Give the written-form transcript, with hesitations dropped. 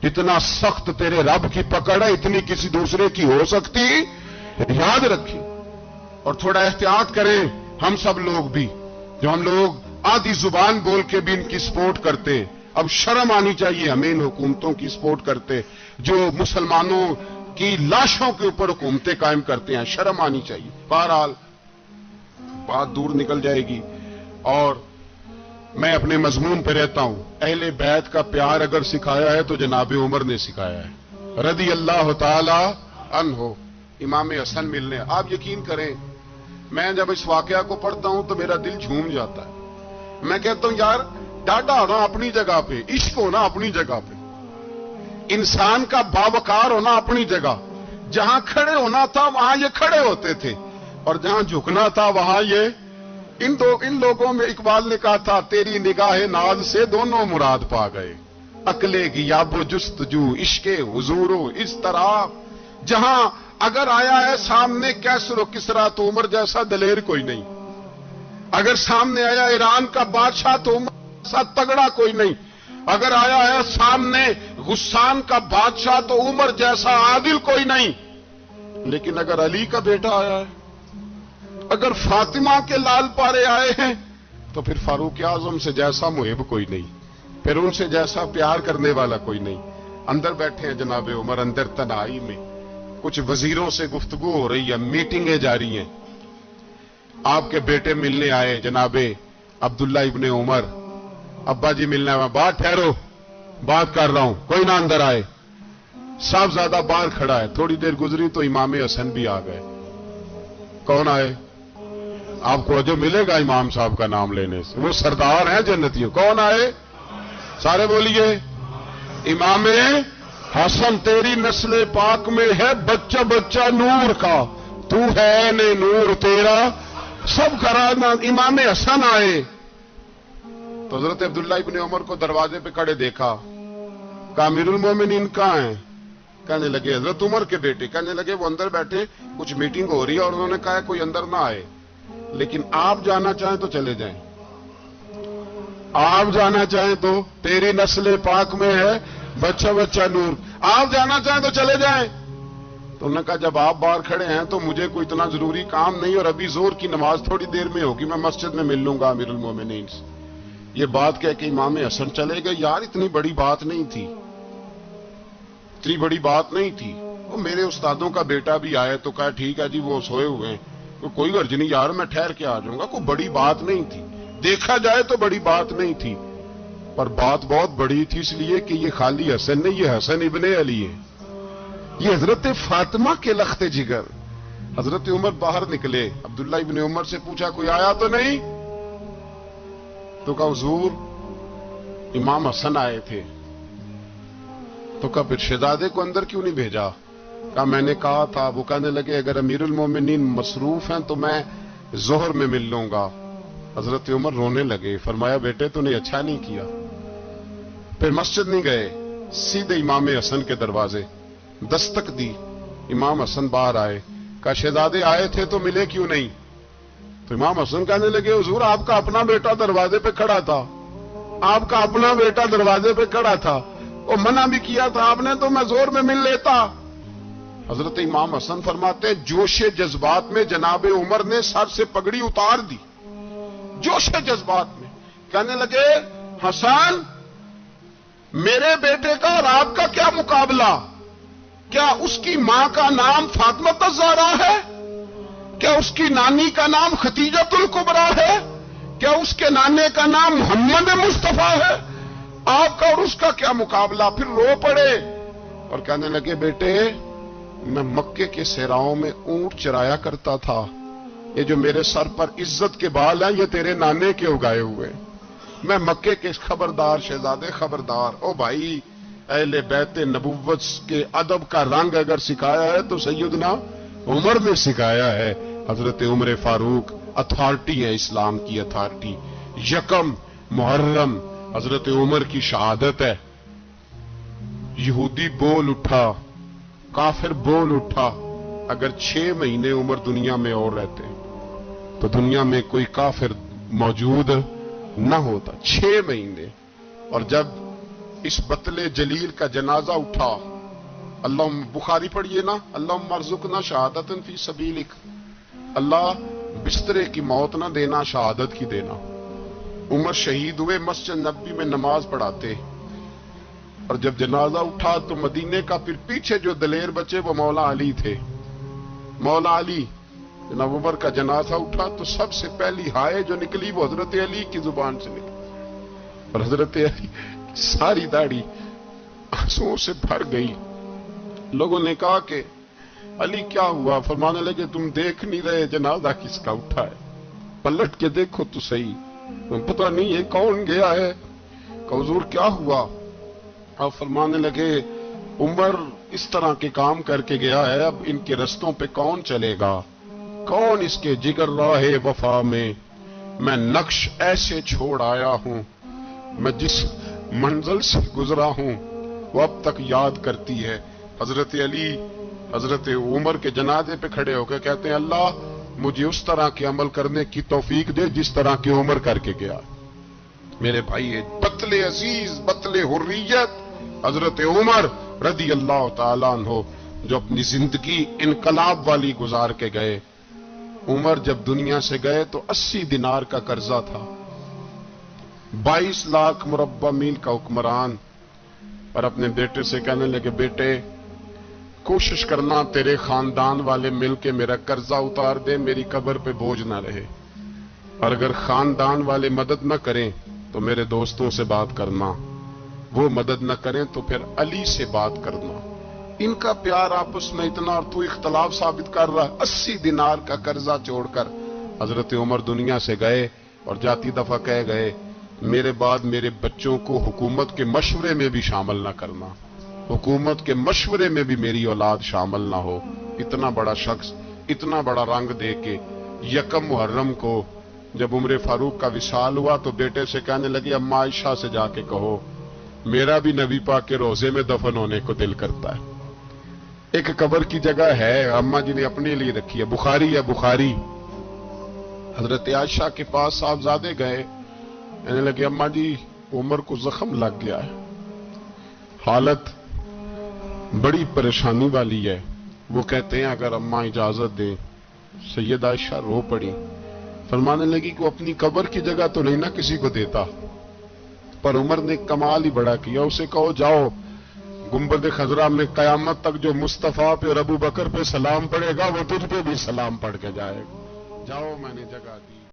इतना सख्त तेरे रब की पकड़ है, इतनी किसी दूसरे की हो सकती? याद रखिए और थोड़ा एहतियात करें हम सब लोग भी, जो हम लोग आधी जुबान बोल के भी इनकी सपोर्ट करते हैं। अब शर्म आनी चाहिए हमें इन हुकूमतों की सपोर्ट करते जो मुसलमानों की लाशों के ऊपर हुकूमतें कायम करते हैं, शर्म आनी चाहिए। बहरहाल बात दूर निकल जाएगी और मैं अपने मजमून पे रहता हूं। अहले बैत का प्यार अगर सिखाया है तो जनाब उमर ने सिखाया है रदी अल्लाह ताला अन्हो, इमाम हसन मिलने। आप यकीन करें, मैं जब इस वाकया को पढ़ता हूं तो मेरा दिल झूम जाता है। मैं कहता हूं यार, डाटा होना अपनी जगह पे, इश्क होना अपनी जगह पे, इंसान का बावकार होना अपनी जगह। जहां खड़े होना था वहां ये खड़े होते थे और जहां झुकना था वहां ये इन लोगों में इकबाल ने कहा था, तेरी निगाहे नाज से दोनों मुराद पा गए, अकले की याबो जुस्तजू इश्के हुजूरो इस तरह। जहां अगर आया है सामने कैसरो किसरा तो उमर जैसा दलेर कोई नहीं, अगर सामने आया ईरान का बादशाह तो उमर जैसा तगड़ा कोई नहीं, अगर आया है सामने गुस्सान का बादशाह तो उमर जैसा आदिल कोई नहीं। लेकिन अगर अली का बेटा आया है, अगर फातिमा के लाल पारे आए हैं, तो फिर फारूक आजम से जैसा मुहिब कोई नहीं, फिर उनसे जैसा प्यार करने वाला कोई नहीं। अंदर बैठे हैं जनाब उमर, अंदर तनाई में कुछ वजीरों से गुफ्तगू हो रही है, मीटिंगें जारी हैं। आपके बेटे मिलने आए जनाबे अब्दुल्ला इब्ने उमर, अब्बा जी मिलने आए। बात ठहरो, बात कर रहा हूं, कोई ना अंदर आए। साहबजादा बाहर खड़ा है। थोड़ी देर गुजरी तो इमाम हसन भी आ गए। कौन आए? आपको जो मिलेगा इमाम साहब का नाम लेने से, वो सरदार हैं जन्नतियों। कौन आए? सारे बोलिए, इमाम हसन, तेरी नस्ल पाक में है बच्चा बच्चा नूर का, तू है ने नूर तेरा सब कराना। इमाम हसन आए तो हजरत अब्दुल्ला इब्ने उमर को दरवाजे पे खड़े देखा। कहा अमीरुल मोमिनीन कहां हैं? कहने लगे हजरत उमर के बेटे। कहने लगे वो अंदर बैठे, कुछ मीटिंग हो रही है और उन्होंने कहा कोई अंदर ना आए, लेकिन आप जाना चाहें तो चले जाएं, आप जाना चाहें तो, तेरी नस्ल पाक में है बच्चा बच्चा नूर, आप जाना चाहें तो चले जाएं। तो उन्होंने कहा जब आप बाहर खड़े हैं तो मुझे कोई इतना जरूरी काम नहीं, और अभी जोर की नमाज थोड़ी देर में होगी, मैं मस्जिद में मिल लूंगा अमीरुल मोमिनीन से। ये बात कह के इमाम हसन चले गए। यार इतनी बड़ी बात नहीं थी, इतनी बड़ी बात नहीं थी। वो मेरे उस्तादों का बेटा भी आया तो कहा ठीक है जी वो सोए हुए हैं, तो कोई गर्ज नहीं यार, मैं ठहर के आ जाऊंगा, कोई बड़ी बात नहीं थी। देखा जाए तो बड़ी बात नहीं थी, पर बात बहुत बड़ी थी, इसलिए कि ये खाली हसन नहीं, ये हसन इब्ने अली है, ये हजरत फातिमा के लख्ते जिगर। हजरत उमर बाहर निकले, अब्दुल्ला इब्ने उमर से पूछा कोई आया तो नहीं? तो कहा हुजूर इमाम हसन आए थे। तो कहा फिर शहजादे को अंदर क्यों नहीं भेजा? कहा मैंने कहा था। वो कहने लगे अगर अमीरुल मोमिनीन मसरूफ हैं तो मैं जोहर में मिल लूंगा। हजरत उमर रोने लगे। फरमाया बेटे तूने अच्छा नहीं किया। फिर मस्जिद नहीं गए, सीधे इमाम हसन के दरवाजे दस्तक दी। इमाम हसन बाहर आए। कहा शहजादे आए थे तो मिले क्यों नहीं? तो इमाम हसन कहने लगे हुजूर आपका अपना बेटा दरवाजे पे खड़ा था, आपका अपना बेटा दरवाजे पे खड़ा था, और मना भी किया था आपने, तो मैं जोर में मिल लेता। हजरत इमाम हसन फरमाते जोशे जज्बात में जनाब उमर ने सर से पगड़ी उतार दी, जोशे जज्बात में। कहने लगे हसन मेरे बेटे का और आपका क्या मुकाबला? क्या उसकी मां का नाम फातिमा ज़हरा है? क्या उसकी नानी का नाम खतीजतुल कुबरा है? क्या उसके नाने का नाम मोहम्मद मुस्तफा है? आपका और उसका क्या मुकाबला? फिर रो पड़े और कहने लगे बेटे मैं मक्के के सेराओं में ऊंट चराया करता था, ये जो मेरे सर पर इज्जत के बाल हैं ये तेरे नाने के उगाए हुए, मैं मक्के के खबरदार शहजादे खबरदार। ओ भाई अहले बैत नबुव्वत के अदब का रंग अगर सिखाया है तो सैयदना उमर ने सिखाया है। हजरत उमर फारूक अथॉरिटी है, इस्लाम की अथॉरिटी। यकम मुहर्रम हजरत उमर की शहादत है। यहूदी बोल उठा, काफिर बोल उठा, अगर 6 महीने उमर दुनिया में और रहते तो दुनिया में कोई काफिर मौजूद न होता। 6 महीने। और जब इस बतले जलील का जनाजा उठा। अल्लाह बुखारी पढ़िए ना, अल्लाह मरजुकना शहादतन फी सबीलिक, अल्लाह बिस्तरे की मौत ना देना, शहादत की देना। उमर शहीद हुए, मस्जिद नबी में नमाज पढ़ाते, और जब जनाजा उठा तो मदीने का फिर पीछे जो दलेर बचे वो मौला अली थे। मौला अली, जनाब उमर का जनाजा उठा तो सबसे पहली हाय जो निकली वो हजरत अली की जुबान से निकली, और हजरत अली सारी दाढ़ी आंसुओं से भर गई। लोगों ने कहा कि अली क्या हुआ? फरमाने लगे तुम देख नहीं रहे जनाजा किसका उठा है, पलट के देखो तो सही। तुम पता नहीं ये कौन गया है? हुजूर क्या हुआ? आप फरमाने लगे उमर इस तरह के काम करके गया है, अब इनके रस्तों पे कौन चलेगा? कौन इसके जिगर राहे वफा में? मैं नक्श ऐसे छोड़ आया हूं, मैं जिस मंजिल से गुजरा हूं वो अब तक याद करती है। हजरत अली हजरत उमर के जनाजे पे खड़े होकर कहते हैं अल्लाह मुझे उस तरह के अमल करने की तौफीक दे जिस तरह की उमर करके गया। मेरे भाई बतले अजीज, बतले हुर्रियत हजरत उमर रदी अल्लाह ताला अन्हो, जो अपनी जिंदगी इनकलाब वाली गुजार के गए। उमर जब दुनिया से गए तो 80 दिनार का कर्जा था, 22 लाख मुरब्बा मील का हुक्मरान। और अपने बेटे से कहने लगे बेटे कोशिश करना तेरे खानदान वाले मिलके मेरा कर्जा उतार दे, मेरी कब्र पे बोझ ना रहे, और अगर खानदान वाले मदद न करें तो मेरे दोस्तों से बात करना, वो मदद न करें तो फिर अली से बात करना। इनका प्यार आपस में इतना, और तू इख्तलाफ साबित कर रहा है। 80 दिनार का कर्जा छोड़कर हजरत उमर दुनिया से गए, और जाती दफा कह गए मेरे बाद मेरे बच्चों को हुकूमत के मशवरे में भी शामिल ना करना, हुकूमत के मशवरे में भी मेरी औलाद शामिल ना हो। इतना बड़ा शख्स इतना बड़ा रंग दे के यकम मुहर्रम को जब उम्र फारूक का विसाल हुआ तो बेटे से कहने लगे अम्मा आयशा से जाके कहो मेरा भी नबी पाक के रोजे में दफन होने को दिल करता है। एक कब्र की जगह है अम्मा जी ने अपने लिए रखी है, बुखारी है बुखारी। हजरत आयशा के पास साहबजादे गए, कहने लगे अम्मा जी उमर को जख्म लग गया है, हालत बड़ी परेशानी वाली है। वो कहते हैं अगर अम्मा इजाजत दे। सैयद आयशा रो पड़ी, फरमाने लगी कि वो अपनी कब्र की जगह तो नहीं ना किसी को देता, पर उमर ने कमाल ही बड़ा किया। उसे कहो जाओ गुंबद खजरा में कयामत तक जो मुस्तफा पे और अबू बकर पे सलाम पड़ेगा वो तुझ पे भी सलाम पढ़ के जाएगा, जाओ मैंने जगह दी।